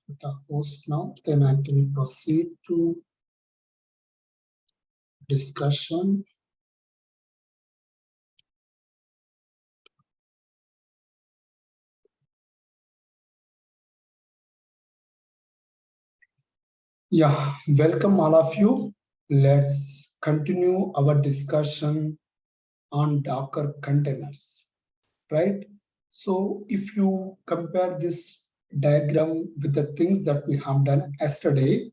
the host now, then I can proceed to discussion. Yeah, welcome all of you. Let's continue our discussion on Docker containers, right? So if you compare this diagram with the things that we have done yesterday,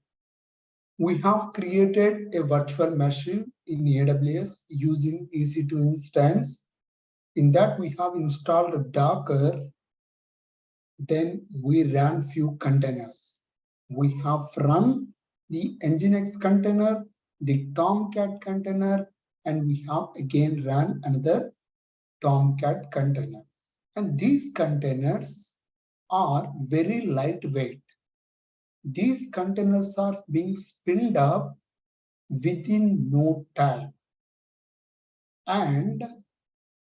we have created a virtual machine in AWS using EC2 instance. In that we have installed Docker, then we ran few containers. We have run the Nginx container, the Tomcat container, and we have again ran another Tomcat container. And these containers are very lightweight. These containers are being spinned up within no time. And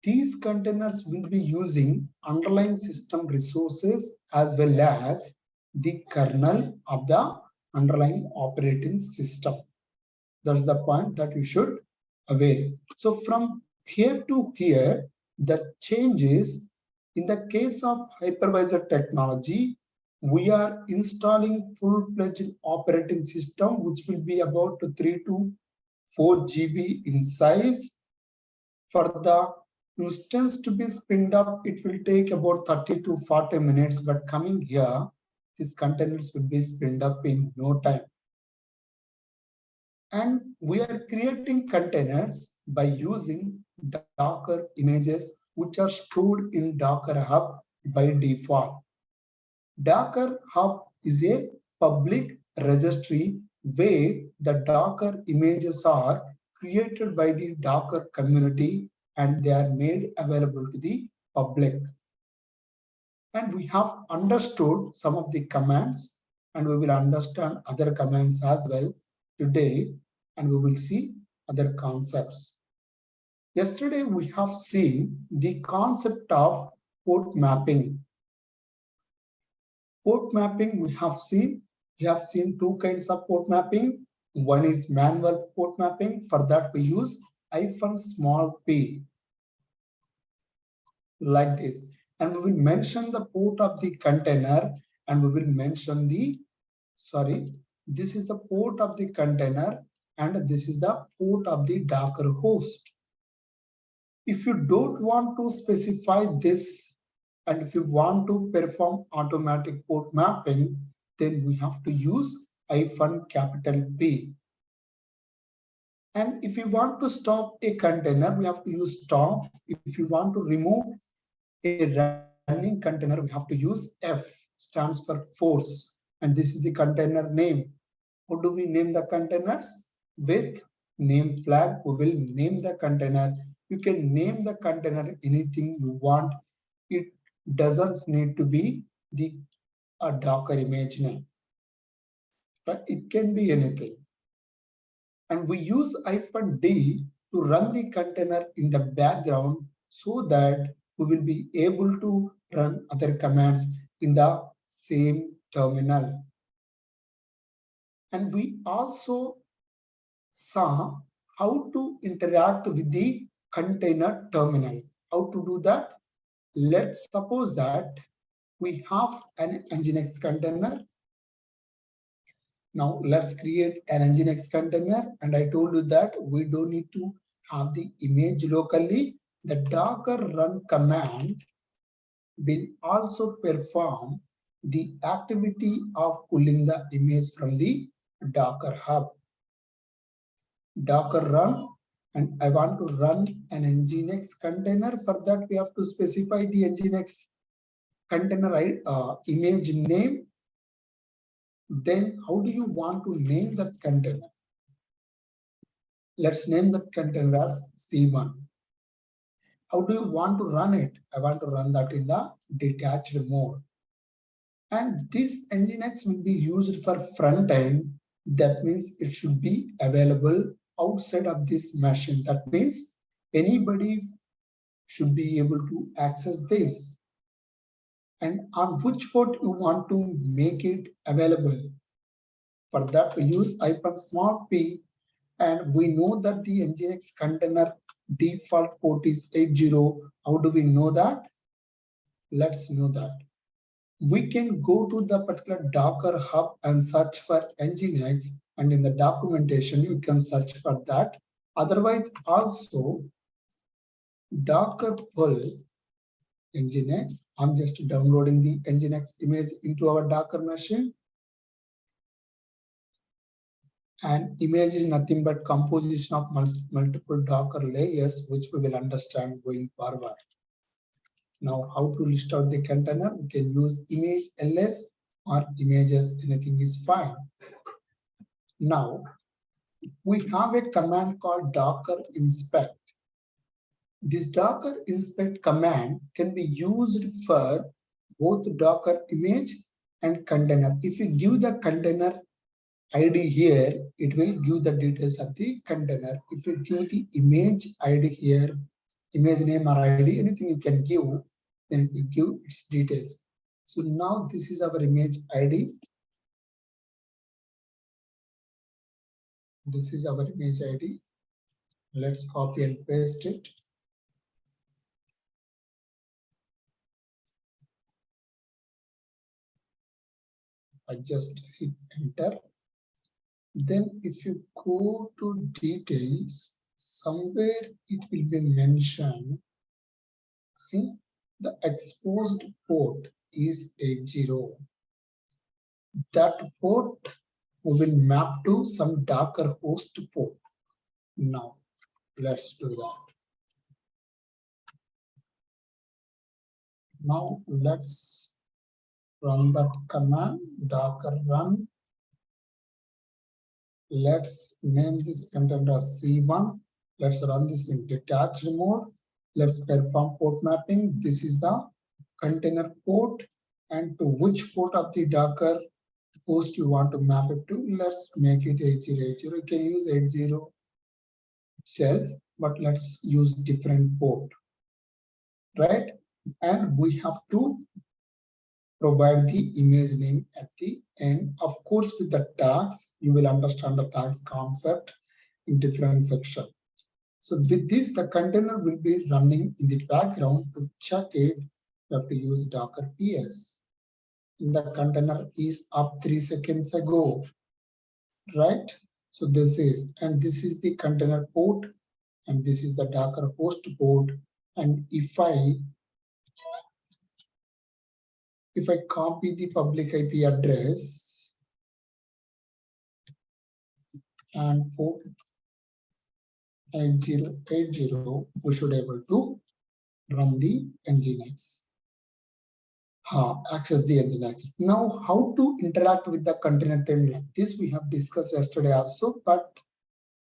these containers will be using underlying system resources as well as the kernel of the underlying operating system. That's the point that you should aware. So from here to here, the changes in the case of hypervisor technology, we are installing full-fledged operating system, which will be about 3 to 4 GB in size. For the instance to be spinned up, it will take about 30 to 40 minutes, but coming here, these containers will be spinned up in no time. And we are creating containers by using Docker images, which are stored in Docker Hub by default. Docker Hub is a public registry where the Docker images are created by the Docker community and they are made available to the public. And we have understood some of the commands and we will understand other commands as well today, and we will see other concepts. Yesterday, we have seen the concept of port mapping. Port mapping, we have seen two kinds of port mapping. One is manual port mapping. For that, we use -p like this. And we will mention the port of the container and we will mention the, this is the port of the container and this is the port of the Docker host. If you don't want to specify this and if you want to perform automatic port mapping, then we have to use -P. And if you want to stop a container, we have to use stop. If you want to remove a running container, we have to use F, stands for force. And this is the container name. How do we name the containers? With name flag, we will name the container. You can name the container anything you want. It doesn't need to be a Docker image name, but it can be anything. And we use -D to run the container in the background so that we will be able to run other commands in the same terminal. And we also saw how to interact with the container terminal. How to do that? Let's suppose that we have an Nginx container. Now let's create an Nginx container, and I told you that we don't need to have the image locally. The Docker run command will also perform the activity of pulling the image from the Docker hub. Docker run, and I want to run an Nginx container. For that, we have to specify the Nginx container image name. Then how do you want to name that container? Let's name that container as C1. How do you want to run it? I want to run that in the detached mode. And this Nginx will be used for front end. That means it should be available outside of this machine. That means anybody should be able to access this. and on which port you want to make it available. For that, we use -p, and we know that the Nginx container default port is 80. How do we know that? Let's know that. We can go to the particular Docker hub and search for Nginx, and in the documentation, you can search for that. Otherwise, also Docker pull Nginx. I'm just downloading the Nginx image into our Docker machine. And image is nothing but composition of multiple Docker layers, which we will understand going forward. Now, how to list out the container? We can use image ls or images, anything is fine. Now, we have a command called docker inspect. This docker inspect command can be used for both Docker image and container. If you give the container ID here, it will give the details of the container. If you give the image ID here, image name or ID, anything you can give, then it will give its details. So now this is our image ID. This is our image ID. Let's copy and paste it. I just hit enter. Then if you go to details, somewhere it will be mentioned. See, the exposed port is 80. That port will map to some Docker host port. Now, let's do that. Now, let's run that command, docker run. Let's name this container as C1. Let's run this in detached mode. Let's perform port mapping. This is the container port, and to which port of the Docker host you want to map it to. Let's make it 8080. You can use 80 itself, but let's use different port, right? And we have to provide the image name at the end. Of course, with the tags, you will understand the tags concept in different section. So with this, the container will be running in the background. To check it, you have to use docker ps. And the container is up 3 seconds ago, right? So this is, and this is the container port, and this is the Docker host port. And if I copy the public IP address and port 8080, we should able to run the Nginx. Access the Nginx. Now, how to interact with the container terminal? This we have discussed yesterday also, but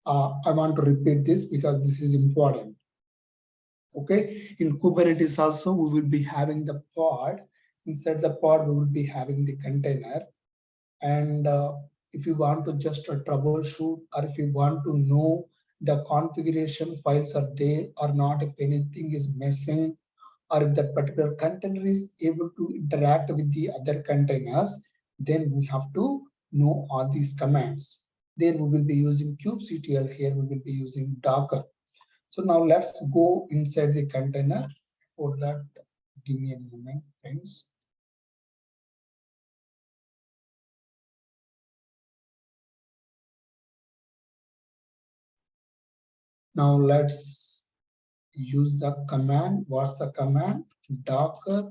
I want to repeat this because this is important. Okay, in Kubernetes also we will be having the pod. Inside the pod we will be having the container, and if you want to just troubleshoot, or if you want to know the configuration files are there or not, if anything is missing, or if that particular container is able to interact with the other containers, then we have to know all these commands. There we will be using kubectl, here we will be using Docker. So now let's go inside the container. For that, give me a moment, friends. Now let's use the command. What's the command? Docker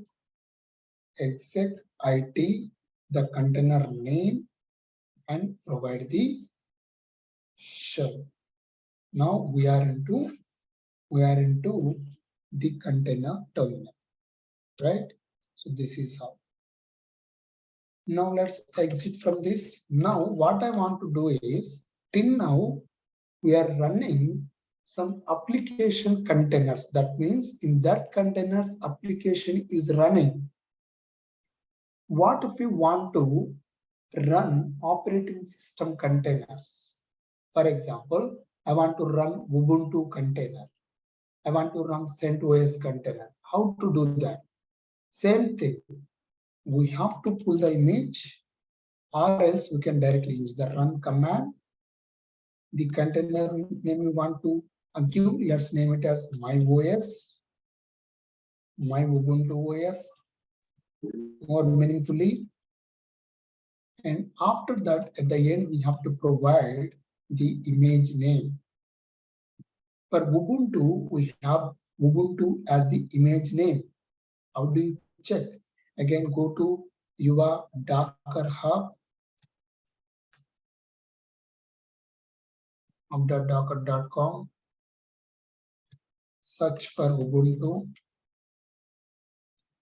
exec it, the container name, and provide the shell. Now we are into the container terminal, right? So this is how. Now let's exit from this. Now what I want to do is, till now we are running some application containers. That means in that containers application is running. What if we want to run operating system containers? For example, I want to run Ubuntu container. I want to run CentOS container. How to do that? Same thing. we have to pull the image, or else we can directly use the run command. The container name we want to give, let's name it as my OS, my Ubuntu OS, more meaningfully. And after that, at the end, we have to provide the image name. For Ubuntu, we have Ubuntu as the image name. How do you check? Again, go to your Docker hub of the docker.com, search for Ubuntu.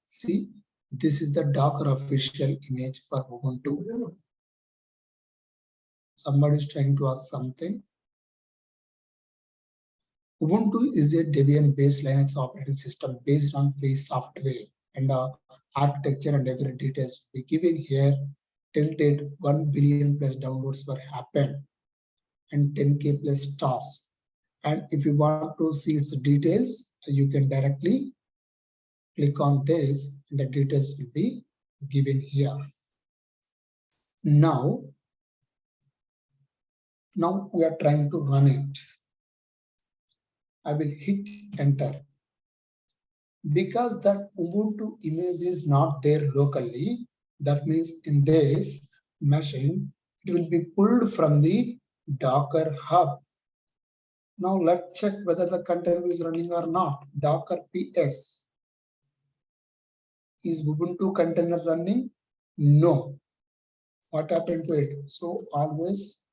See, this is the Docker official image for Ubuntu. Somebody is trying to ask something. Ubuntu is a Debian-based Linux operating system based on free software and architecture and every details we given here. Till date, 1 billion plus downloads were happened and 10K plus stars. And if you want to see its details, you can directly click on this and the details will be given here. Now we are trying to run it. I will hit enter. Because that Ubuntu image is not there locally, that means in this machine, it will be pulled from the Docker hub. Now let's check whether the container is running or not. Docker PS. Is Ubuntu container running? No. What happened to it? So always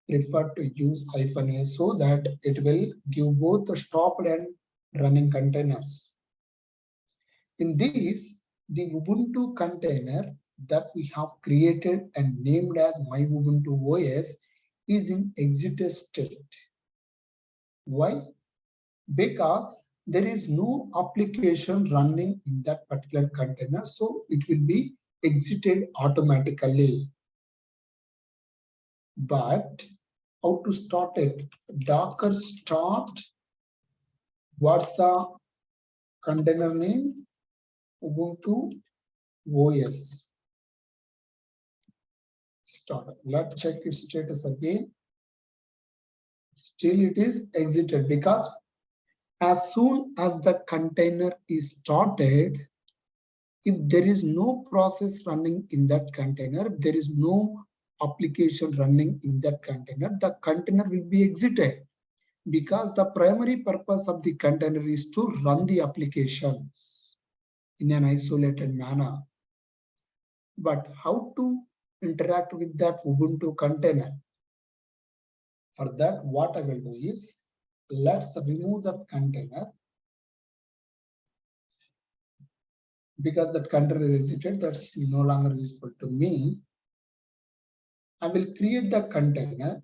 prefer to use -a so that it will give both the stopped and running containers. In this, the Ubuntu container that we have created and named as my Ubuntu OS is in exit state. Why? Because there is no application running in that particular container, so it will be exited automatically. But how to start it? Docker start. What's the container name? Ubuntu OS. Start. Let's check its status again. Still it is exited because as soon as the container is started, if there is no process running in that container, there is no application running in that container, the container will be exited because the primary purpose of the container is to run the applications in an isolated manner. But how to interact with that Ubuntu container? For that, what I will do is, let's remove that container because that container is exited, that's no longer useful to me. I will create the container.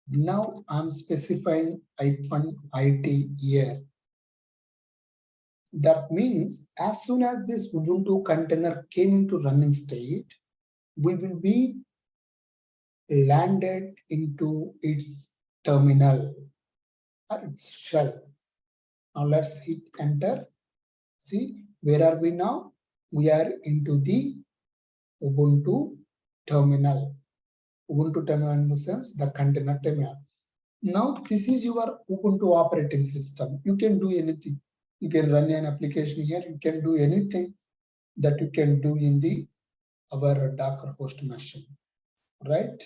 Now I'm specifying -it here. That means as soon as this Ubuntu container came into running state, we will be landed into its terminal or its shell. Now let's hit enter. See, where are we now? We are into the Ubuntu terminal. Ubuntu terminal in the sense the container terminal. Now this is your Ubuntu operating system. You can do anything. You can run an application here. You can do anything that you can do in our Docker host machine, right?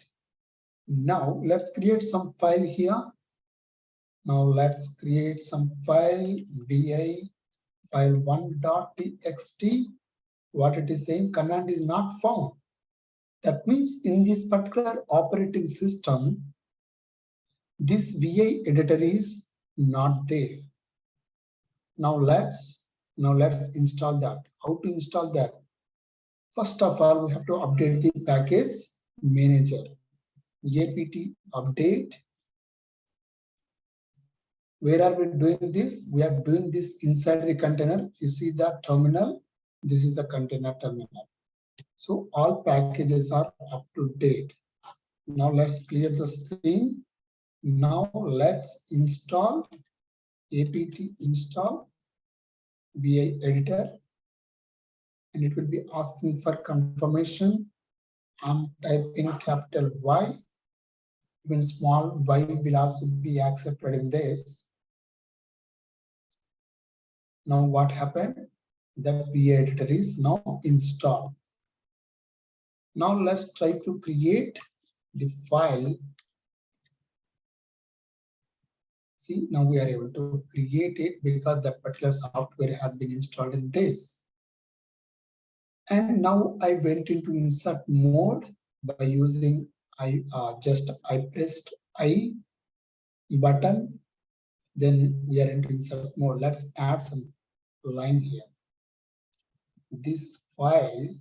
Now let's create some file here. Now let's create some file vi file1.txt. What it is saying, command is not found. That means in this particular operating system, this vi editor is not there. Now let's install that. How to install that? First of all, we have to update the package manager. apt update. Where are we doing this? We are doing this inside the container. You see the terminal. This is the container terminal. So all packages are up to date. Now let's clear the screen. Now let's install apt install vi editor. and it will be asking for confirmation. I'm typing capital Y, even small y will also be accepted in this. Now what happened? That editor is now installed. Now let's try to create the file. See, now we are able to create it because that particular software has been installed in this. And now I went into insert mode by using I pressed I button. Then we are into insert mode. Let's add some line here. This file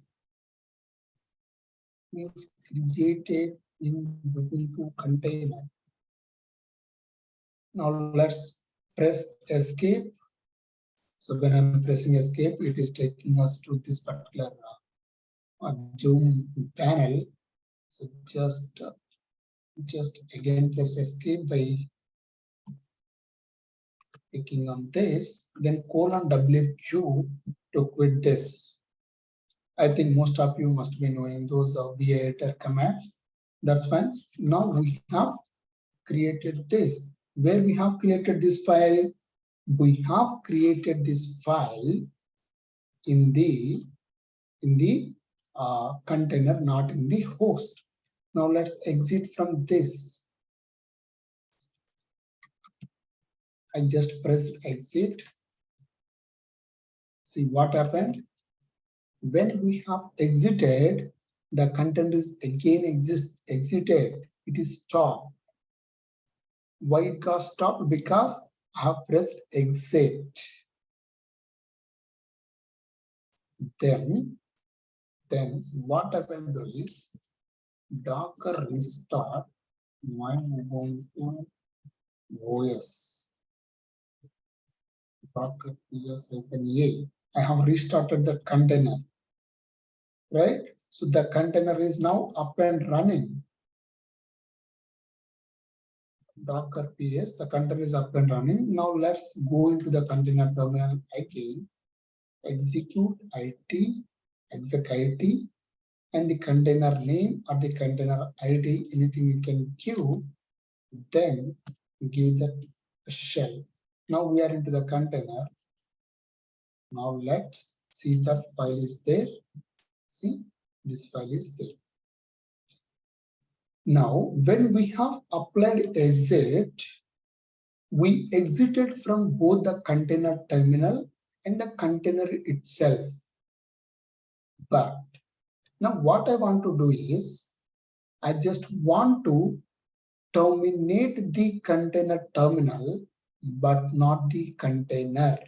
is created in Ubuntu container. Now let's press escape. So when I'm pressing escape, it is taking us to this particular Zoom panel. So just again press escape by clicking on this, then :W to quit this. I think most of you must be knowing those editor commands. That's fine. Now we have created this. Where we have created this file, we have created this file in the container, not in the host. Now let's exit from this. I just pressed exit. See what happened? When we have exited, the container is again exited. It is stopped. Why it got stopped? Because I have pressed exit. Then what I will do is Docker restart my Ubuntu OS. Docker PS-A. I have restarted the container. Right? So the container is now up and running. Docker PS, the container is up and running. Now let's go into the container terminal again. Execute IT, exec IT, and the container name or the container ID, anything you can give, then give that shell. Now we are into the container. Now let's see the file is there. See, this file is there. Now, when we have applied exit, we exited from both the container terminal and the container itself. But now what I want to do is, I just want to terminate the container terminal, but not the container.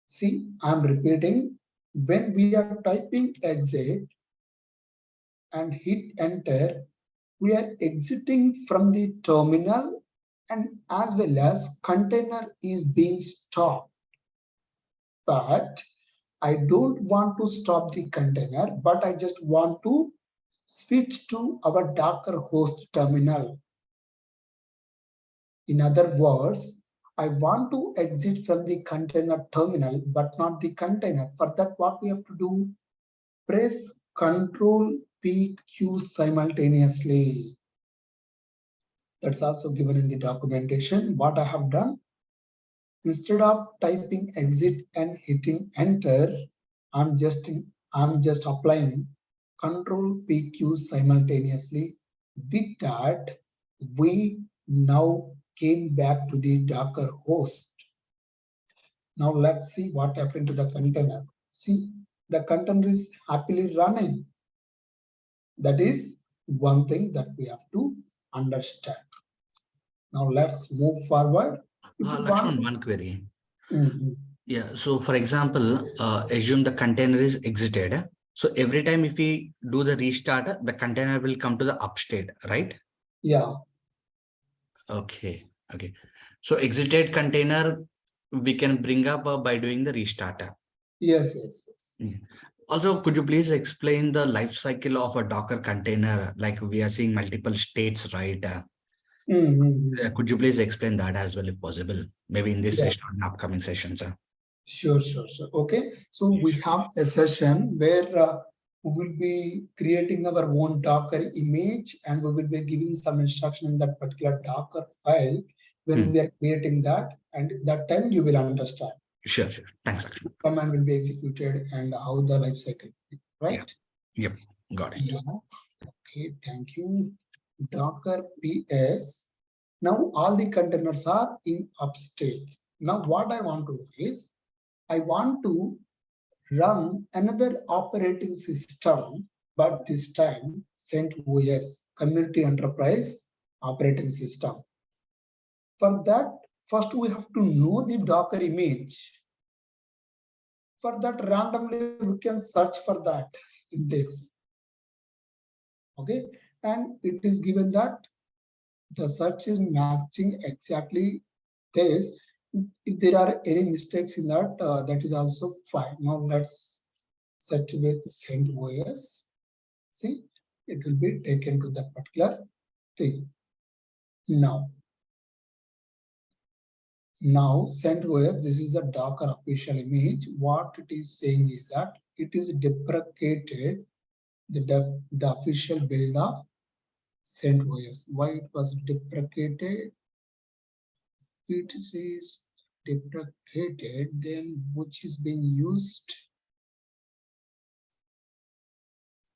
See, I'm repeating, when we are typing exit and hit enter, we are exiting from the terminal and as well as container is being stopped. But I don't want to stop the container, but I just want to switch to our Docker host terminal. In other words, I want to exit from the container terminal, but not the container. For that, what we have to do? Press Ctrl P Q simultaneously. That's also given in the documentation. What I have done, instead of typing exit and hitting enter, I'm just applying Ctrl P Q simultaneously. With that, we now came back to the Docker host. Now let's see what happened to the container. See, the container is happily running. That is one thing that we have to understand. Now let's move forward. Laxman, one query. Yeah, so for example, assume the container is exited. So every time if we do the restart, the container will come to the up state, right? Yeah. Okay. So exited container we can bring up by doing the restart. Yes. Also, could you please explain the life cycle of a Docker container? Like we are seeing multiple states, right? Could you please explain that as well if possible? Maybe in this session or in upcoming sessions. Sure. Okay. So we have a session where we will be creating our own Docker image, and we will be giving some instruction in that particular Docker file when we are creating that, and that time you will understand. Sure. Thanks, Laxman. Command will be executed and how the life cycle, right? Yep. Got it. Yeah. Okay. Thank you. Docker PS. Now all the containers are in upstate. Now what I want to do is I want to run another operating system, but this time CentOS, Community Enterprise Operating System. For that, first we have to know the Docker image. For that, randomly we can search for that in this. Okay, and it is given that the search is matching exactly this. If there are any mistakes in that, that is also fine. Now let's search with CentOS. See, it will be taken to that particular thing. Now CentOS, this is the Docker official image. What it is saying is that it is deprecated the official build of CentOS. Why it was deprecated? It is deprecated, then which is being used?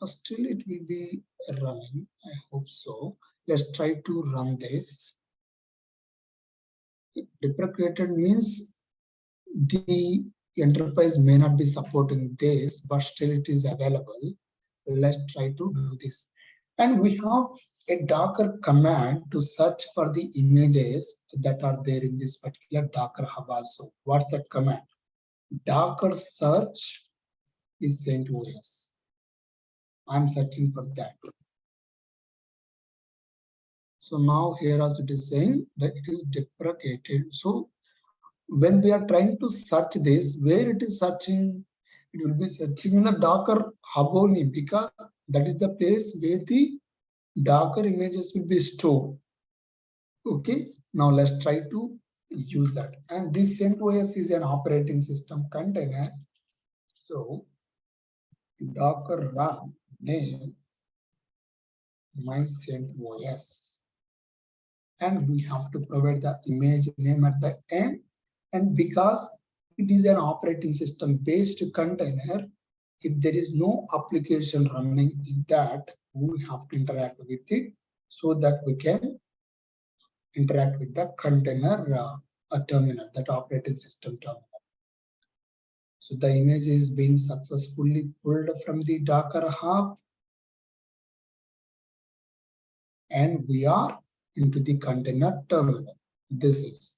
Still it will be running. I hope so. Let's try to run this. Deprecated means the enterprise may not be supporting this, but still it is available. Let's try to do this. And we have a Docker command to search for the images that are there in this particular Docker hub also. What's that command? Docker search is CentOS. I'm searching for that. So now here also it is saying that it is deprecated. So when we are trying to search this, where it is searching, it will be searching in the Docker hub only, because that is the place where the Docker images will be stored. Okay, now let's try to use that. And this CentOS is an operating system container. So Docker run name my CentOS, and we have to provide the image name at the end. And because it is an operating system based container, if there is no application running in that, we have to interact with it so that we can interact with the container terminal, that operating system terminal. So the image is being successfully pulled from the Docker hub, and we are into the container terminal. This is.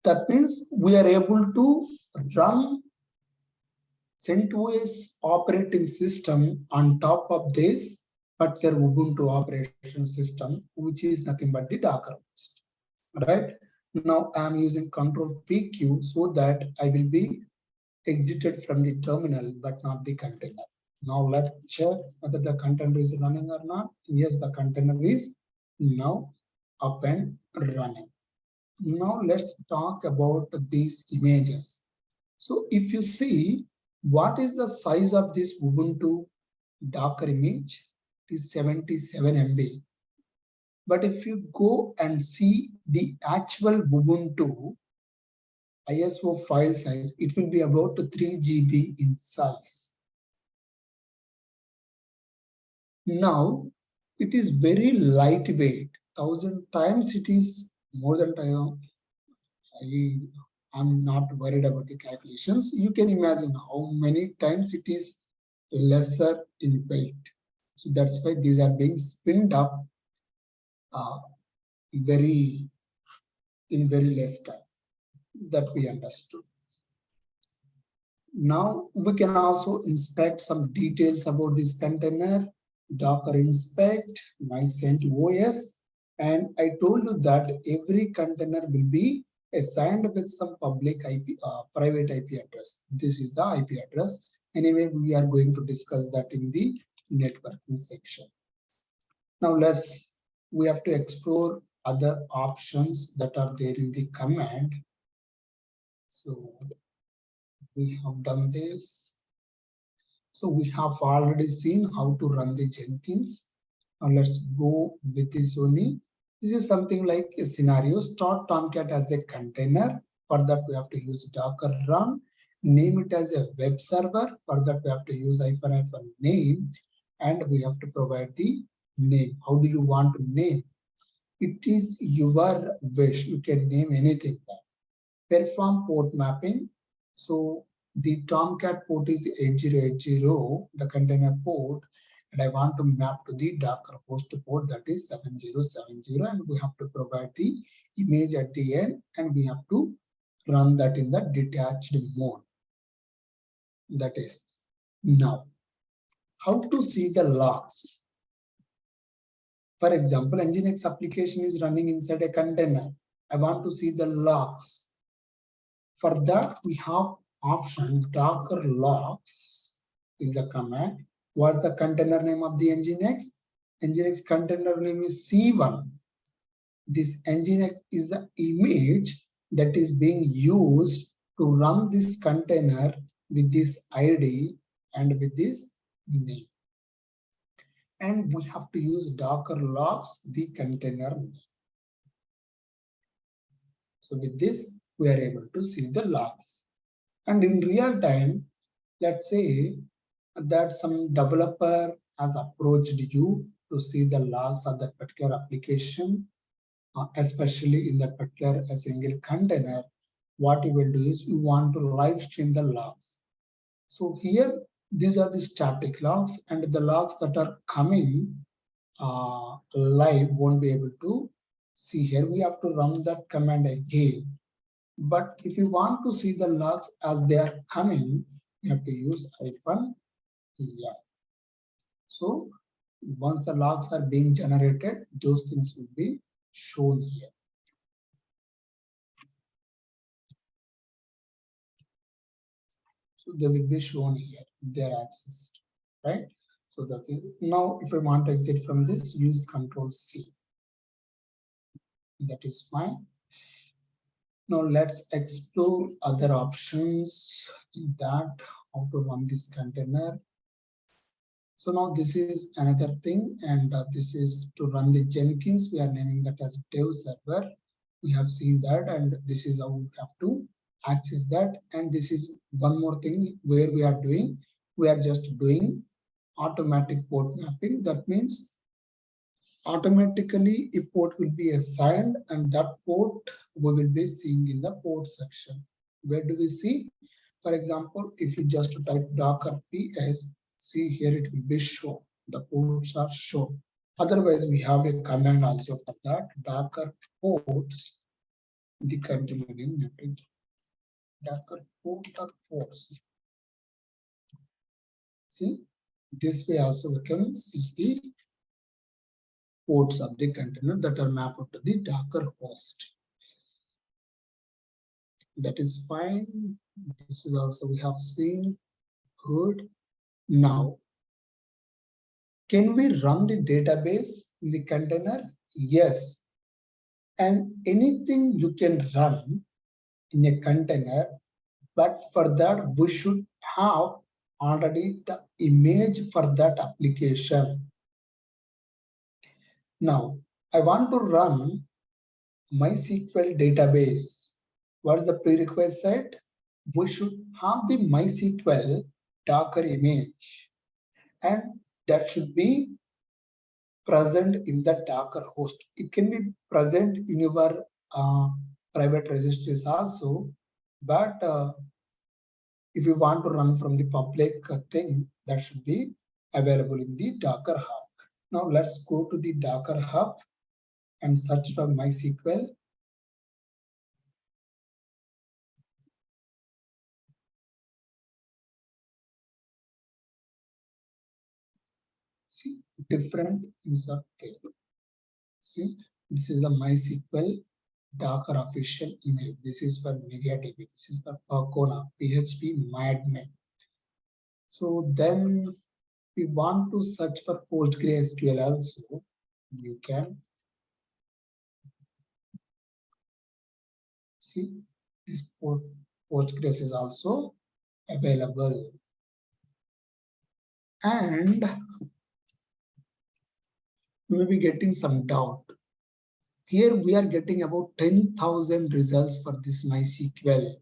That means we are able to run CentOS operating system on top of this particular Ubuntu operation system, which is nothing but the Docker host. Right? Now I am using Control PQ so that I will be exited from the terminal, but not the container. Now let's check whether the container is running or not. Yes, the container is now up and running. Now let's talk about these images. So if you see, what is the size of this Ubuntu Docker image? It is 77 MB. But if you go and see the actual Ubuntu ISO file size, it will be about 3 GB in size. Now, it is very lightweight. 1,000 times it is more than I'm not worried about the calculations. You can imagine how many times it is lesser in weight. So that's why these are being spinned up in very less time. That we understood. Now we can also inspect some details about this container. Docker inspect my CentOS, and I told you that every container will be assigned with some public IP, private IP address. This is the IP address. Anyway, we are going to discuss that in the networking section. Now we have to explore other options that are there in the command. So we have done this. So we have already seen how to run the Jenkins. Now let's go with this only. This is something like a scenario. Start Tomcat as a container. For that, we have to use Docker run. Name it as a web server. For that, we have to use -- name, and we have to provide the name. How do you want to name? It is your wish. You can name anything there. Perform port mapping. So the Tomcat port is 8080, the container port, and I want to map to the Docker host port, that is 7070, and we have to provide the image at the end, and we have to run that in the detached mode. That is, now how to see the logs. For example, Nginx application is running inside a container. I want to see the logs. For that, we have option Docker logs is the command. What's the container name of the Nginx? Nginx container name is C1. This Nginx is the image that is being used to run this container with this ID and with this name. And we have to use Docker logs, the container name. So with this, we are able to see the logs. And in real time, let's say that some developer has approached you to see the logs of that particular application, especially in that particular a single container. What you will do is you want to live stream the logs. So here, these are the static logs, and the logs that are coming live won't be able to see here. We have to run that command again. But if you want to see the logs as they are coming, you have to use -f. So once the logs are being generated, those things will be shown here. So they will be shown here. They are accessed, right? So that is, now if I want to exit from this, use Control-C. That is fine. Now let's explore other options in that, how to run this container. So now this is another thing, and this is to run the Jenkins. We are naming that as dev server. We have seen that, and this is how we have to access that. And this is one more thing where we are doing. We are just doing automatic port mapping. That means automatically a port will be assigned, and that port we will be seeing in the port section. Where do we see? For example, if you just type Docker PS, see here it will be shown. The ports are shown. Otherwise, we have a command also for that. Docker ports, the continuing mapping. Docker port or ports. See, this way also we can see the ports of the container that are mapped to the Docker host. That is fine. This is also we have seen. Good. Now, can we run the database in the container? Yes. And anything you can run in a container, but for that we should have already the image for that application. Now, I want to run MySQL database. What is the prerequisite? We should have the MySQL Docker image, and that should be present in the Docker host. It can be present in your private registries also, but if you want to run from the public thing, that should be available in the Docker Hub. Now let's go to the Docker Hub and search for MySQL. See, different insert table. See, this is a MySQL Docker official image. This is for MariaDB. This is for Percona, PHP Madman. So then we want to search for PostgreSQL also. You can see this Postgres is also available. And you may be getting some doubt. Here we are getting about 10,000 results for this MySQL.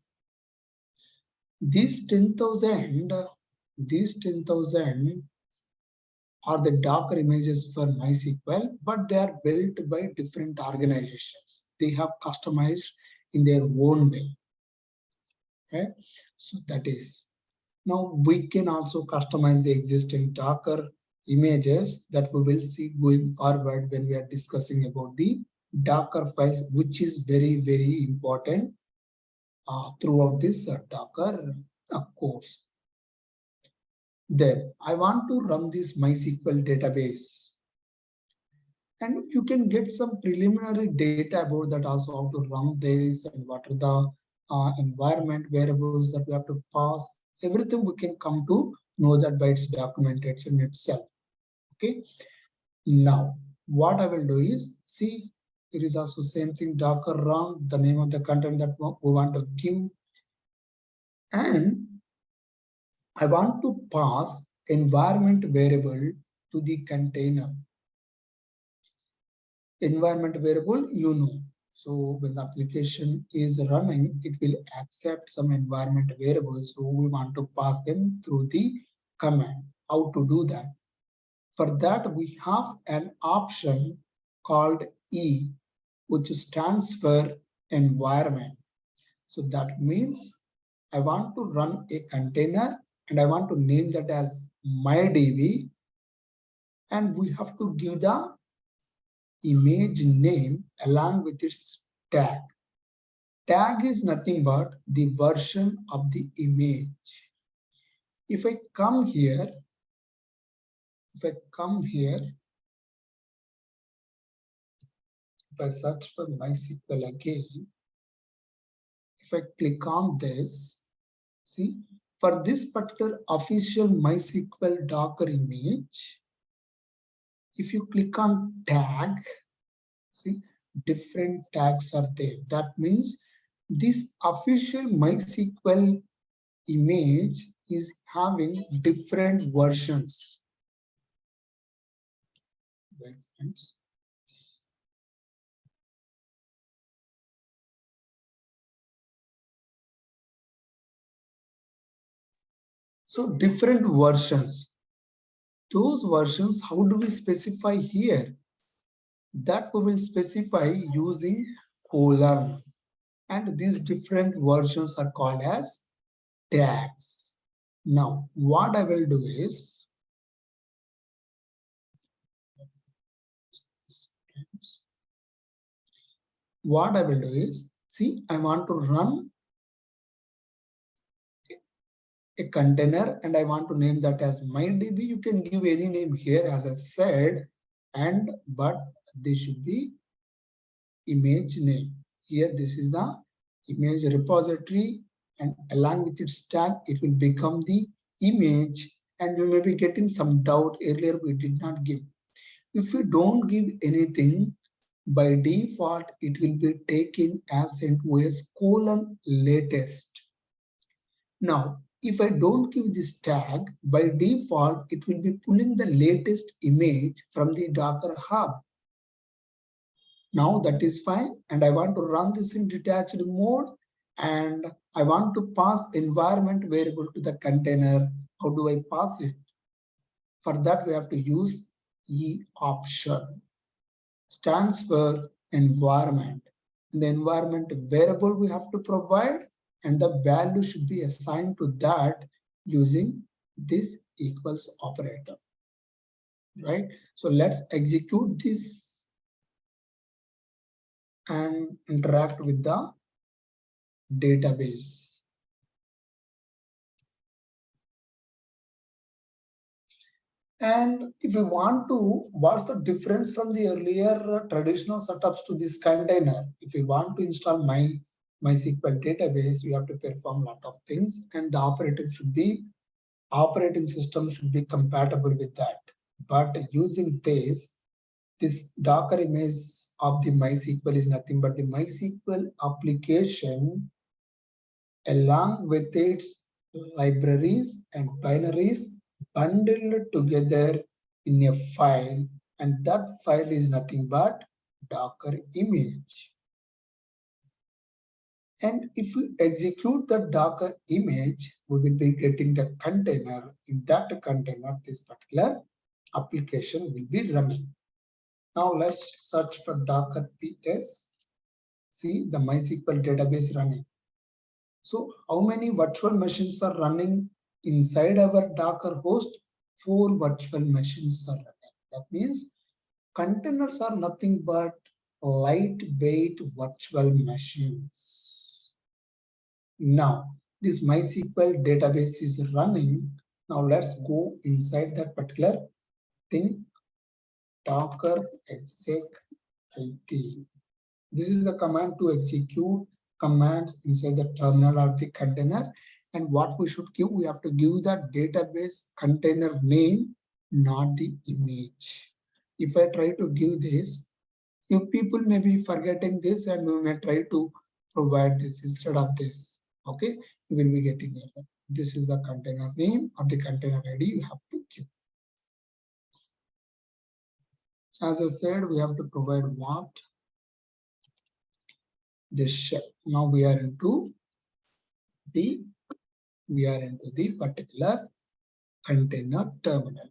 These 10,000 are the Docker images for MySQL, but they are built by different organizations. They have customized in their own way. Okay, so that is. Now we can also customize the existing Docker images that we will see going forward when we are discussing about the Docker files, which is very, very important throughout this Docker course. Then I want to run this MySQL database. And you can get some preliminary data about that also, how to run this and what are the environment variables that we have to pass. Everything we can come to know that by its documentation itself. Okay. Now, what I will do is, see, it is also same thing, Docker run, the name of the content that we want to give. And I want to pass environment variable to the container. Environment variable, you know. So when the application is running, it will accept some environment variables. So we want to pass them through the command. How to do that? For that, we have an option called E, which stands for environment. So that means I want to run a container and I want to name that as MyDB. And we have to give the image name along with its tag. Tag is nothing but the version of the image. If I come here, if I search for MySQL again, if I click on this, see, for this particular official MySQL Docker image, if you click on tag, see, different tags are there. That means this official MySQL image is having different versions. Wait, friends. So different versions. Those versions, how do we specify here? That we will specify using colon. And these different versions are called as tags. Now, what I will do is, see, I want to run a container and I want to name that as MyDB. You can give any name here, as I said, but this should be image name. Here, this is the image repository, and along with its tag, it will become the image. And you may be getting some doubt. Earlier, we did not give. If we don't give anything, by default, it will be taken as CentOS colon latest. Now, if I don't give this tag, by default, it will be pulling the latest image from the Docker Hub. Now that is fine. And I want to run this in detached mode. And I want to pass environment variable to the container. How do I pass it? For that, we have to use E option. Stands for environment. And the environment variable we have to provide, and the value should be assigned to that using this equals operator. Right? So let's execute this and interact with the database. And if we want to, what's the difference from the earlier traditional setups to this container? If we want to install MySQL database, we have to perform a lot of things, and the operating system should be compatible with that. But using this Docker image of the MySQL is nothing but the MySQL application along with its libraries and binaries bundled together in a file, and that file is nothing but Docker image. And if we execute the Docker image, we will be getting the container. In that container, this particular application will be running. Now let's search for Docker PS. See the MySQL database running. So how many virtual machines are running inside our Docker host? 4 virtual machines are running. That means containers are nothing but lightweight virtual machines. Now this MySQL database is running. Now let's go inside that particular thing. Docker exec it. This is a command to execute commands inside the terminal of the container. And what we should give, we have to give the database container name, not the image. If I try to give this, you people may be forgetting this and we may try to provide this instead of this. Okay, you will be getting it. This is the container name or the container ID you have to give. As I said, we have to provide what? This shell. Now we are into the particular container terminal.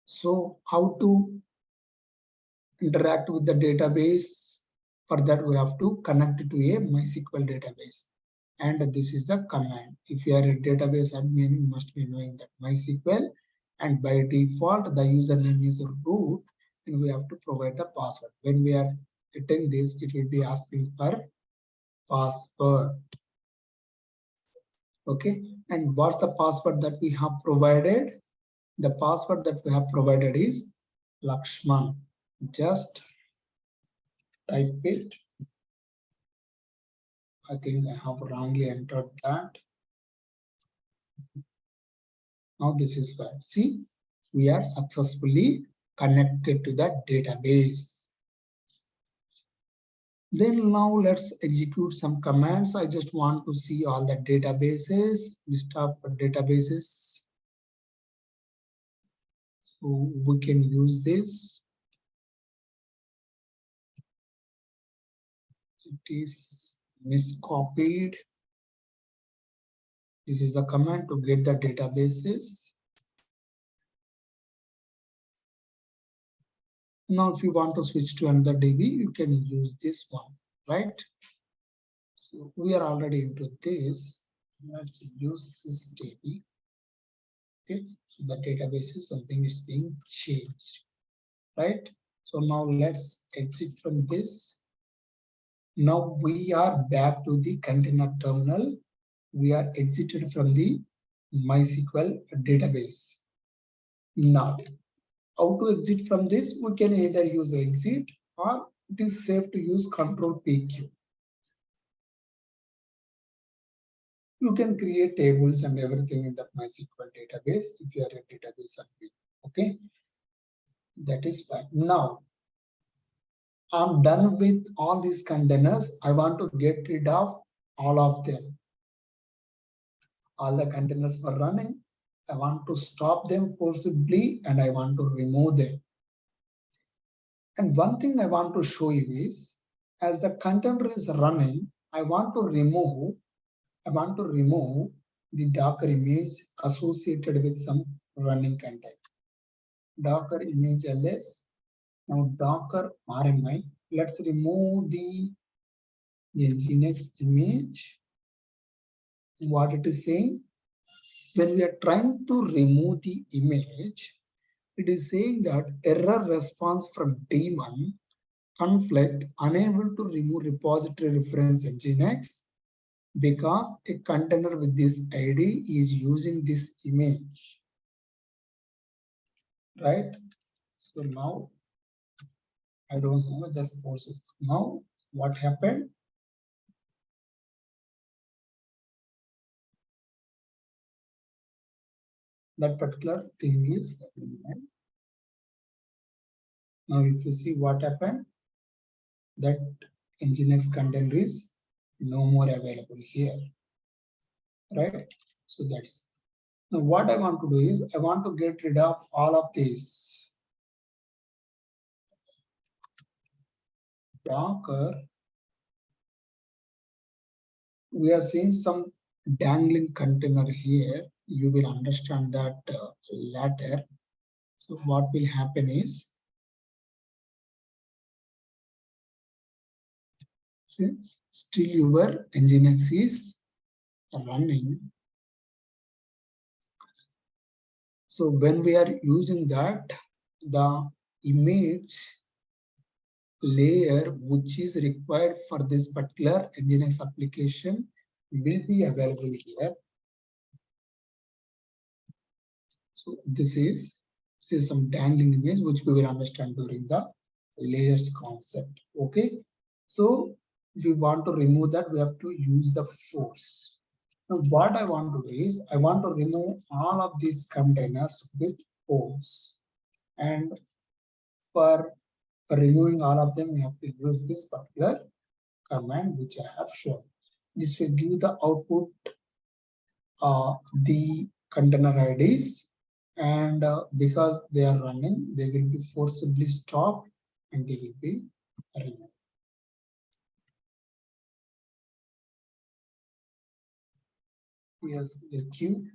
So how to interact with the database? For that we have to connect to a MySQL database, and this is the command. If you are a database admin, you must be knowing that MySQL, and by default the username is root, and we have to provide the password. When we are hitting this, it will be asking for password. Okay, and what's the password that we have provided? The password that we have provided is Laxman. Just type it. I think I have wrongly entered that. Now this is where, see, we are successfully connected to that database. Then now let's execute some commands. I just want to see all the databases, list of databases. So we can use this. It is miscopied. This is a command to get the databases. Now, if you want to switch to another DB, you can use this one, right? So we are already into this. Let's use this DB. Okay, so the database is something is being changed, right? So now let's exit from this. Now we are back to the container terminal. We are exited from the MySQL database. Now, how to exit from this? We can either use exit or it is safe to use Control PQ. You can create tables and everything in the MySQL database if you are a database admin. Okay, that is fine. Now, I'm done with all these containers. I want to get rid of all of them. All the containers were running. I want to stop them forcibly and I want to remove them. And one thing I want to show you is, as the container is running, I want to remove the Docker image associated with some running content. Docker image ls. Now Docker RMI. Let's remove the Nginx image. What it is saying? When we are trying to remove the image, it is saying that error response from daemon conflict unable to remove repository reference Nginx because a container with this ID is using this image, right? So now I don't know whether forces. Now what happened? That particular thing is now if you see what happened, that Nginx container is no more available here, right? So that's now what I want to do is I want to get rid of all of these. Docker, we are seeing some dangling container here. You will understand that later. So what will happen is, see, still your Nginx is running. So when we are using that, the image layer which is required for this particular Nginx application will be available here. So this is some dangling image which we will understand during the layers concept. Okay, so if we want to remove that, we have to use the force. Now what I want to do is I want to remove all of these containers with force, and for removing all of them we have to use this particular command which I have shown. This will give the output the container IDs, and because they are running, they will be forcibly stopped and they will be removed. Here's the queue.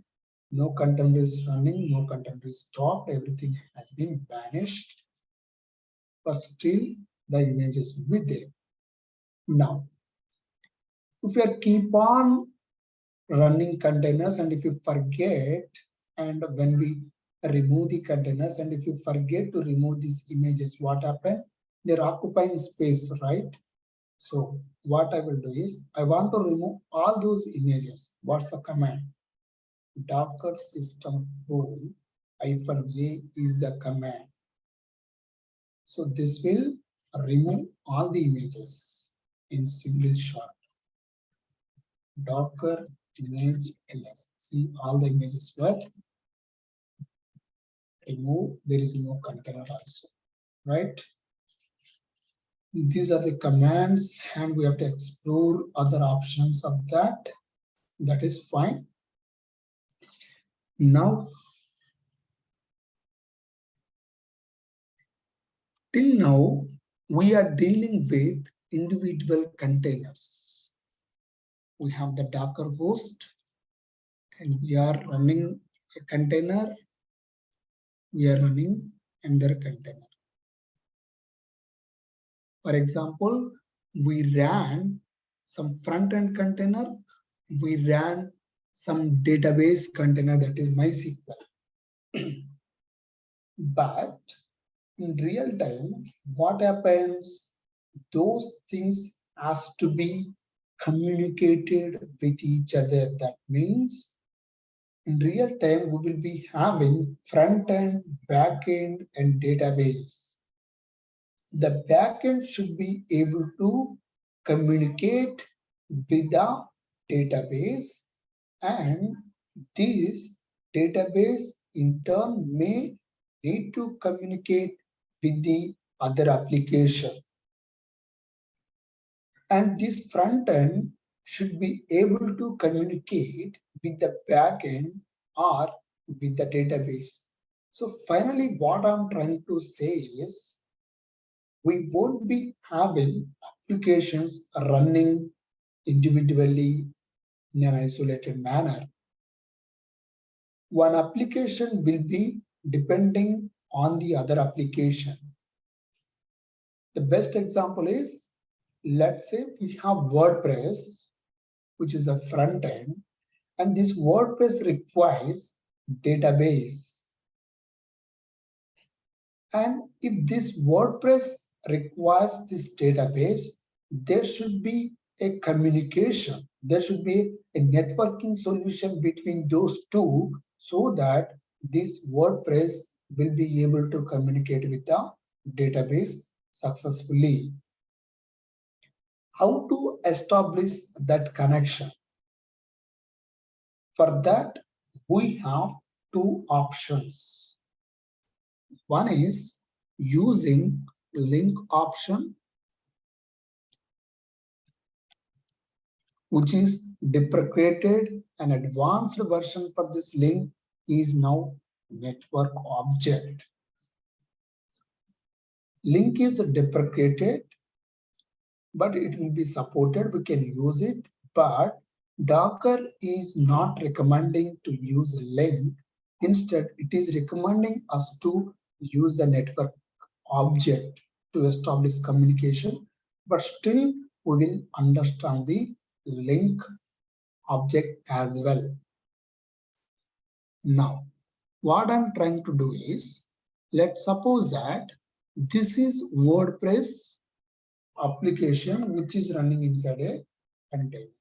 No container is running, no container is stopped, everything has been banished, but still the images will be there. Now, if you keep on running containers and if you forget, and when we remove the containers and if you forget to remove these images, what happened? They're occupying space, right? So what I will do is I want to remove all those images. What's the command? Docker system rule -a is the command. So this will remove all the images in single shot. Docker image ls. See, all the images were removed. There is no container also, right? These are the commands, and we have to explore other options of that. That is fine. Now, till now, we are dealing with individual containers. We have the Docker host, and we are running a container. We are running another container. For example, we ran some front-end container. We ran some database container, that is MySQL. But in real time, what happens? Those things has to be communicated with each other. That means in real time, we will be having front end, back end, and database. The backend should be able to communicate with the database, and this database in turn may need to communicate with the other application. And this front end should be able to communicate with the backend or with the database. So finally, what I'm trying to say is, we won't be having applications running individually in an isolated manner. One application will be depending on the other application. The best example is, let's say we have WordPress, which is a front end, and this WordPress requires database. And if this WordPress requires this database, there should be a communication. There should be a networking solution between those two, so that this WordPress will be able to communicate with the database successfully. How to establish that connection? For that, we have two options. One is using link option, which is deprecated An advanced version for this link is now network object. Link is deprecated, but it will be supported. We can use it, but Docker is not recommending to use link. Instead, it is recommending us to use the network object to establish communication, but still we will understand the link object as well. Now, what I'm trying to do is, let's suppose that this is WordPress application which is running inside a container.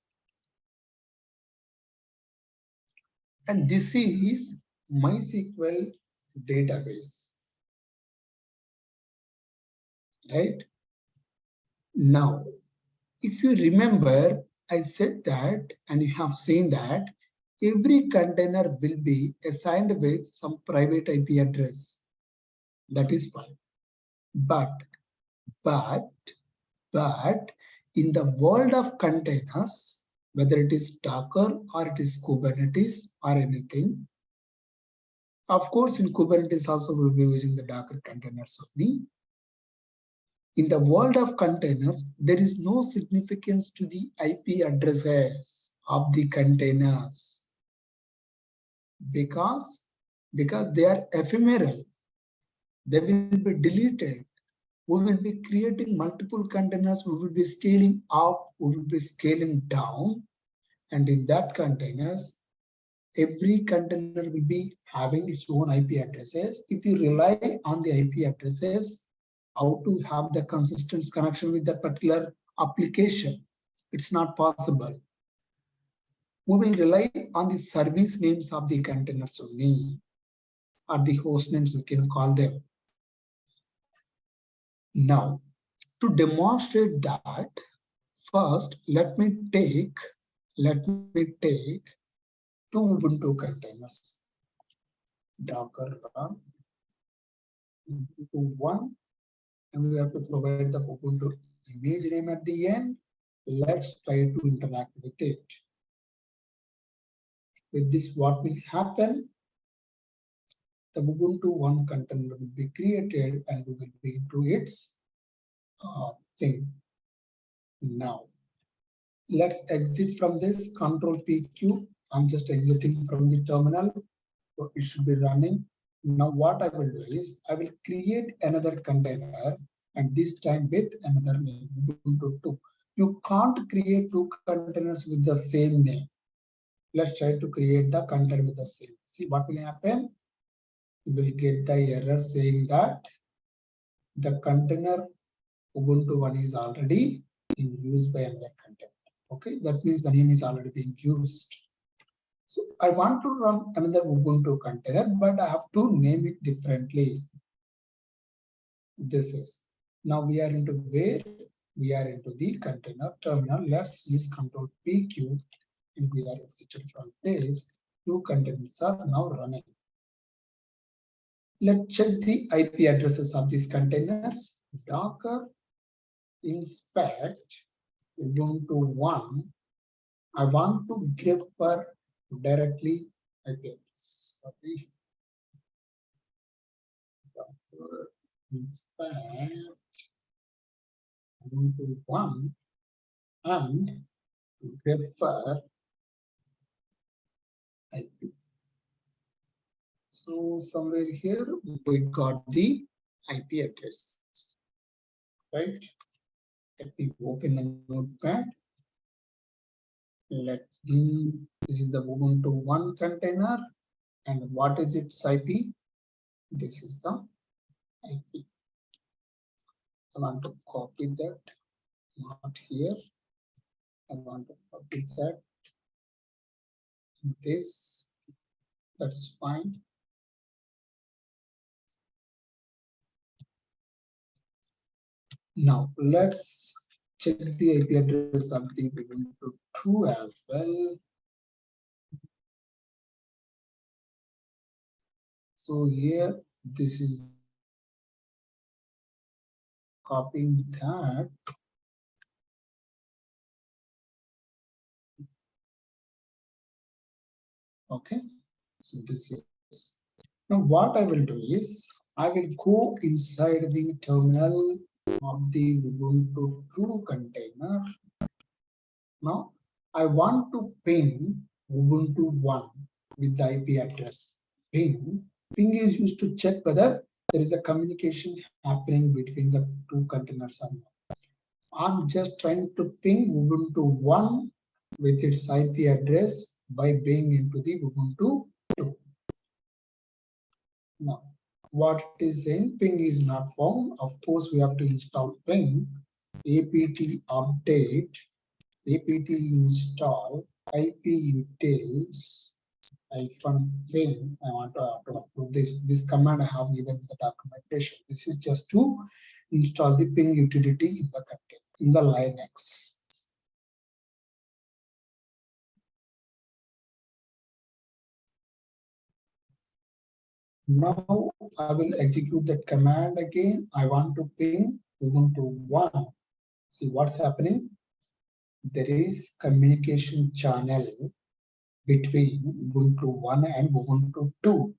And this is MySQL database. Right? Now, if you remember, I said that, and you have seen that every container will be assigned with some private IP address. That is fine. But in the world of containers, whether it is Docker or it is Kubernetes or anything, of course, in Kubernetes also we'll be using the Docker containers only. In the world of containers, there is no significance to the IP addresses of the containers because they are ephemeral. They will be deleted. We will be creating multiple containers. We will be scaling up. We will be scaling down. And in that containers, every container will be having its own IP addresses. If you rely on the IP addresses, how to have the consistent connection with that particular application, it's not possible. We will rely on the service names of the containers only, or the host names we can call them. Now, to demonstrate that, first let me take two Ubuntu containers. Docker run Ubuntu 1, and we have to provide the Ubuntu image name at the end. Let's try to interact with it. With this, what will happen? The Ubuntu 1 container will be created and we will be into its thing. Now, let's exit from this Control PQ. I'm just exiting from the terminal. So it should be running. Now what I will do is I will create another container, and this time with another name, Ubuntu 2. You can't create two containers with the same name. Let's try to create the container with the same. See what will happen? You will get the error saying that the container Ubuntu 1 is already in use by another container. Okay, that means the name is already being used. So I want to run another Ubuntu container, but I have to name it differently. This is, now we are into where? We are into the container terminal. Let's use Control PQ, and we are exited from this. Two containers are now running. Let's check the IP addresses of these containers. Docker inspect Ubuntu 1. I want to give for directly IP address. Sorry. Docker inspect Ubuntu 1 and refer IP. So somewhere here we got the IP address, right? Let me open the notepad. Let me, this is the Ubuntu 1 container, and what is its IP? This is the IP. I want to copy that, not here. I want to copy that. This, that's fine. Now let's check the IP address of the Ubuntu 2 as well. So here, this is copying that. Okay, so this is now what I will do is I will go inside the terminal of the Ubuntu 2 container. Now I want to ping Ubuntu 1 with the IP address. Ping is used to check whether there is a communication happening between the two containers or not. I'm just trying to ping Ubuntu 1 with its IP address by being into the Ubuntu 2. Now, what it is saying, ping is not found. Of course, we have to install ping, apt update, apt install, IP utils, -ping. I want to approve this command. I have given the documentation. This is just to install the ping utility in the container, in the Linux. Now I will execute that command again. I want to ping Ubuntu 1. See what's happening. There is communication channel between Ubuntu 1 and Ubuntu 2.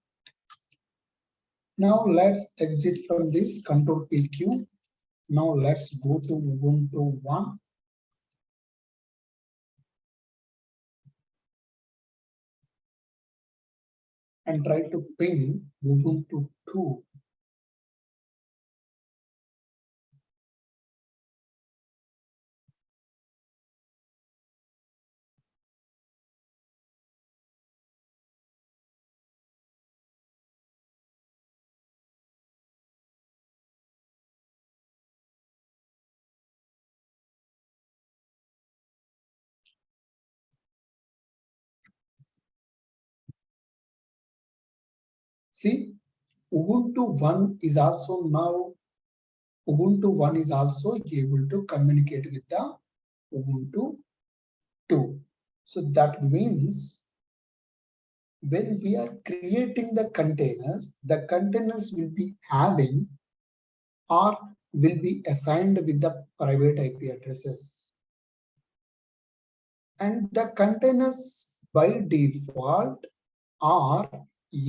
Now let's exit from this Control PQ. Now let's go to Ubuntu 1. And try to ping Ubuntu 2. See, Ubuntu 1 is also now Ubuntu 1 is also able to communicate with the Ubuntu 2. So that means when we are creating the containers will be having or will be assigned with the private IP addresses. And the containers by default are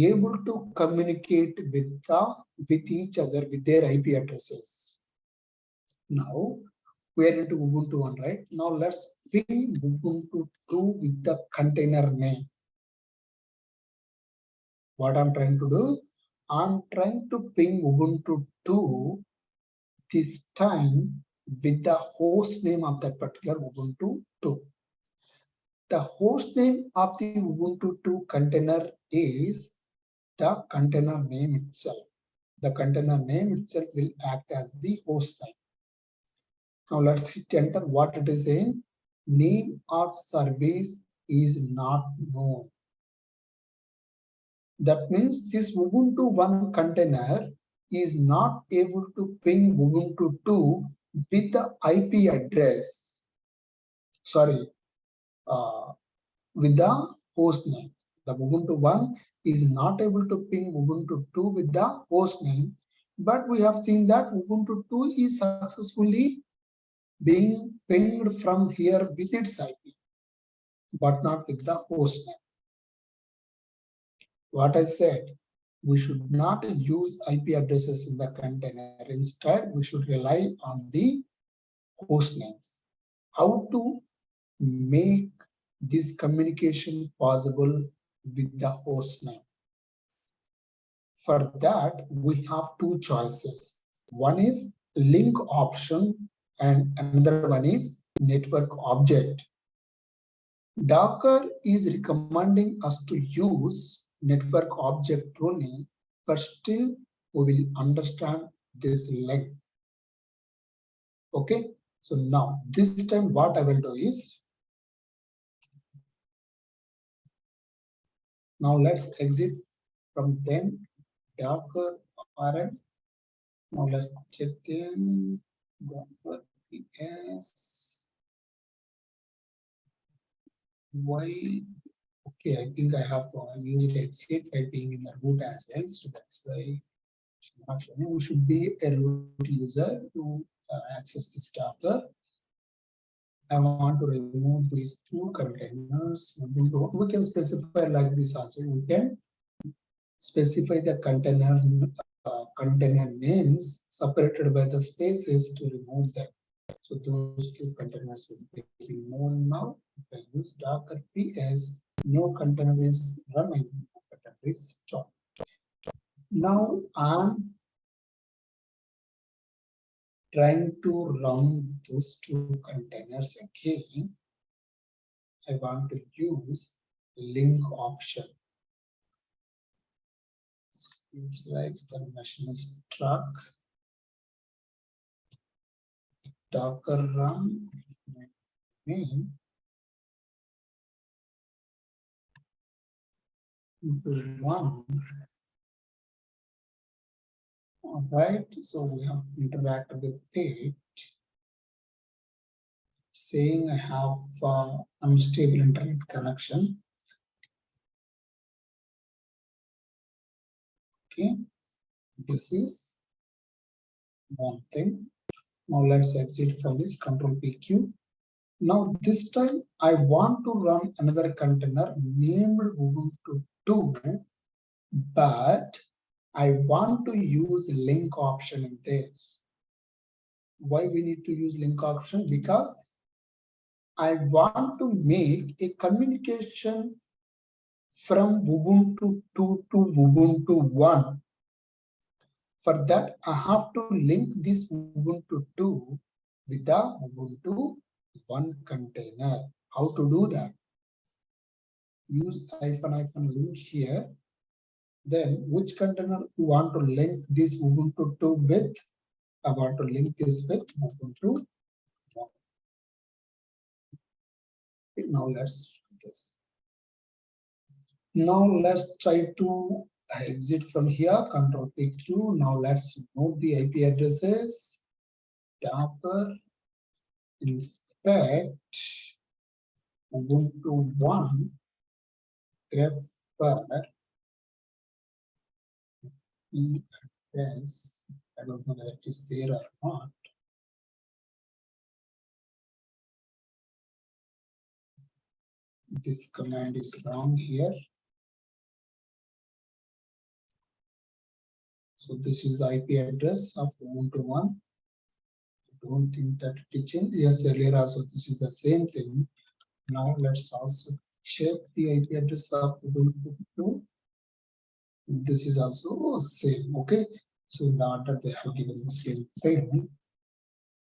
able to communicate with each other with their IP addresses. Now we are into Ubuntu 1, right? Now let's ping Ubuntu 2 with the container name. What I'm trying to do, I'm trying to ping Ubuntu 2 this time with the host name of that particular Ubuntu 2. The host name of the Ubuntu 2 container is the container name itself. The container name itself will act as the host name. Now let's hit enter. What it is saying, name or service is not known. That means this Ubuntu 1 container is not able to ping Ubuntu 2 with the IP address. Sorry, with the host name. The Ubuntu 1 is not able to ping Ubuntu 2 with the host name, but we have seen that Ubuntu 2 is successfully being pinged from here with its IP, but not with the host name. What I said, we should not use IP addresses in the container. Instead, we should rely on the host names. How to make this communication possible with the host name? For that, we have two choices. One is link option and another one is network object. Docker is recommending us to use network object only, but still we will understand this link. Okay, so now this time what I will do is, now let's exit from then Docker rm. Now let's check in Docker ps why. Okay, I think I have used exit by being in the root as well, so that's why we should be a root user to access this Docker. I want to remove these two containers. We can specify like this also. We can specify the container names separated by the spaces to remove them. So those two containers will be removed now. If I use Docker PS, no container is running, no container is stopped. Now I'm trying to run those two containers again. I want to use link option. Seems like the machine is struck. Docker run main into one. All right, so we have interacted with it, saying I have unstable internet connection. Okay, this is one thing. Now let's exit from this control PQ. Now this time I want to run another container named Ubuntu 2, but I want to use link option in this. Why we need to use link option? Because I want to make a communication from Ubuntu 2 to Ubuntu 1. For that, I have to link this Ubuntu 2 with the Ubuntu 1 container. How to do that? Use -link here. Then which container you want to link this Ubuntu 2 with? I want to link this with Ubuntu 1. Okay, now let's do this. Now let's try to exit from here, control PQ. Now let's move the IP addresses. Docker inspect Ubuntu 1 grep address. I don't know whether it is there or not. This command is wrong here. So this is the IP address of Ubuntu 1. I don't think that it changed. Yes, earlier also this is the same thing. Now let's also check the IP address of Ubuntu 2. This is also same. Okay. So in the order they have given the same thing.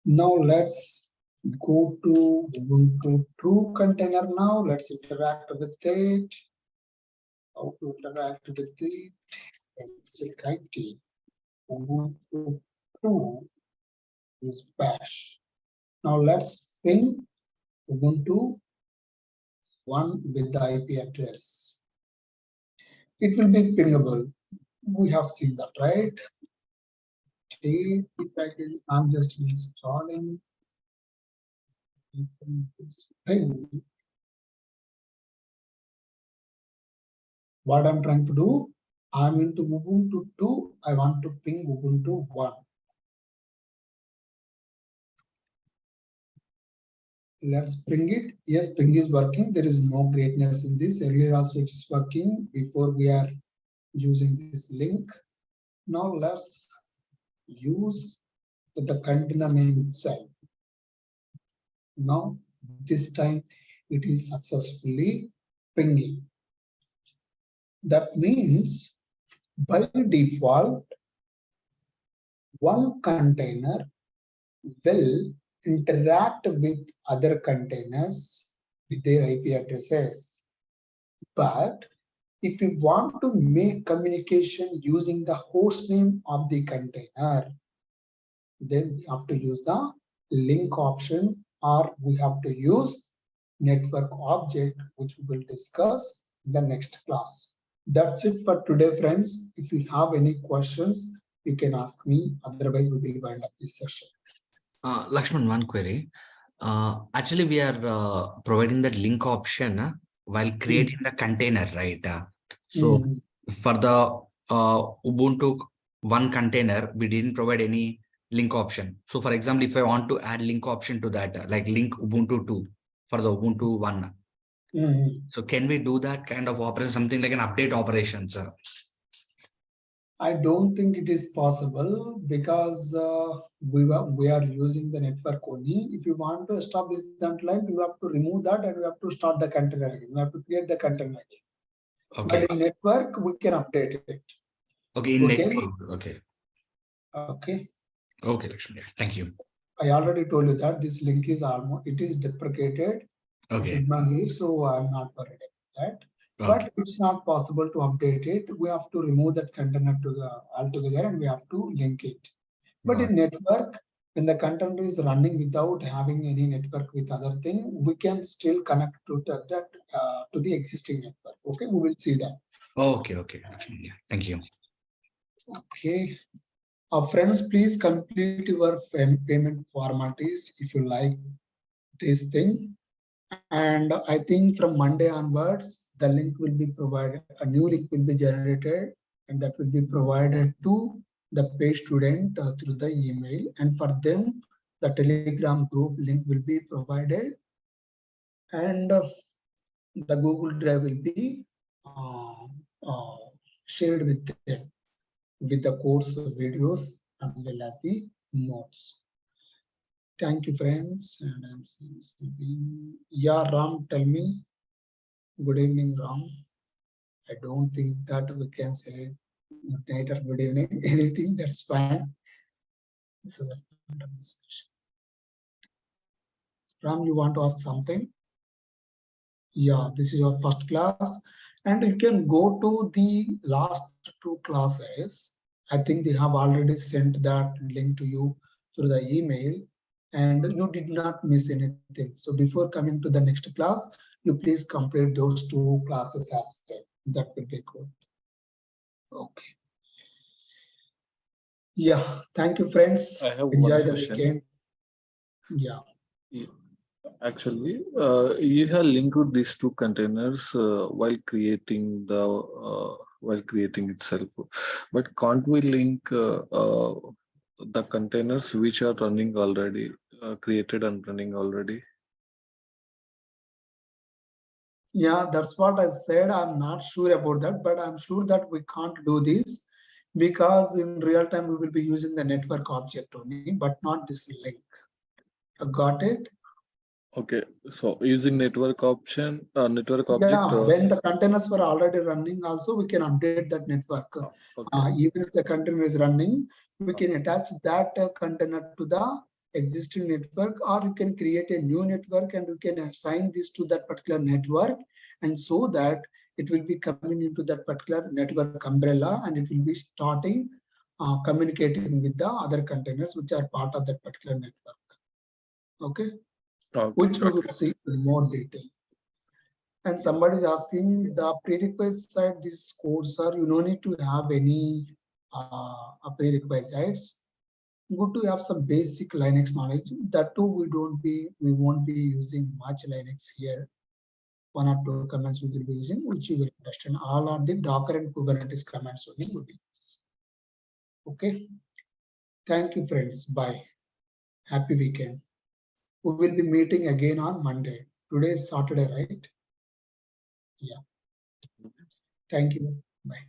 Now let's go to Ubuntu 2 container now. Let's interact with it. How to interact with it? Let's click IT. Ubuntu 2 is bash. Now let's ping Ubuntu 1 with the IP address. It will be pingable. We have seen that, right? The package I'm just installing. Ping. What I'm trying to do, I'm into Ubuntu 2. I want to ping Ubuntu 1. Let's ping it. Yes, ping is working. There is no greatness in this. Earlier also it is working before we are using this link. Now let's use the container name itself. Now this time it is successfully pinging. That means by default, one container will interact with other containers with their IP addresses. But if you want to make communication using the host name of the container, then we have to use the link option, or we have to use network object, which we will discuss in the next class. That's it for today, friends. If you have any questions, you can ask me. Otherwise, we will wind up this session. Laxman, one query. Actually, we are providing that link option while creating the container, right? So for the Ubuntu 1 container, we didn't provide any link option. So for example, if I want to add link option to that, like link Ubuntu 2 for the Ubuntu 1. So can we do that kind of operation, something like an update operation, sir? I don't think it is possible because we are using the network only. If you want to establish that line, you have to remove that and we have to start the container again. We have to create the container again. Okay. But in network, we can update it. Okay, in network. Okay. Okay. Okay, Laxman. Thank you. I already told you that this link is it is deprecated. Okay. Should not use, so I'm not worried about that. Okay. But it's not possible to update it. We have to remove that container altogether and we have to link it. But in network, when the container is running without having any network with other thing, we can still connect to that to the existing network. Okay, we will see that. Okay. Yeah. Thank you. Okay. Friends, please complete your payment formalities if you like this thing. And I think from Monday onwards, the link will be provided, a new link will be generated, and that will be provided to the paid student through the email. And for them, the Telegram group link will be provided, and the Google Drive will be shared with them, with the course videos as well as the notes. Thank you, friends. And I'm saying, yeah, Ram, tell me. Good evening, Ram. I don't think that we can say good night or good evening. Anything, that's fine. This is a random discussion. Ram, you want to ask something? Yeah, this is your first class. And you can go to the last 2 classes. I think they have already sent that link to you through the email. And you did not miss anything. So before coming to the next class, you please complete those 2 classes as well. That will be good. Okay. Yeah, thank you, friends. I have Enjoy one the question. weekend. Yeah. Actually, you have linked these 2 containers while creating itself, but can't we link the containers which are running already, created and running already? Yeah, that's what I said. I'm not sure about that, but I'm sure that we can't do this because in real time we will be using the network object only, but not this link. Got it? Okay, so using network option, network object. Yeah, when the containers were already running, also we can update that network. Okay. Even if the container is running, we can attach that container to the existing network, or you can create a new network and you can assign this to that particular network, and so that it will be coming into that particular network umbrella and it will be starting communicating with the other containers which are part of that particular network. Okay, which we will see in more detail. And somebody is asking the prerequisite this course, sir, you don't need to have any prerequisites. Good to have some basic Linux knowledge. That too, we won't be using much Linux here. 1 or 2 commands we will be using, which you will understand. All are the Docker and Kubernetes commands only will be used. Okay. Thank you, friends. Bye. Happy weekend. We will be meeting again on Monday. Today is Saturday, right? Yeah. Thank you. Bye.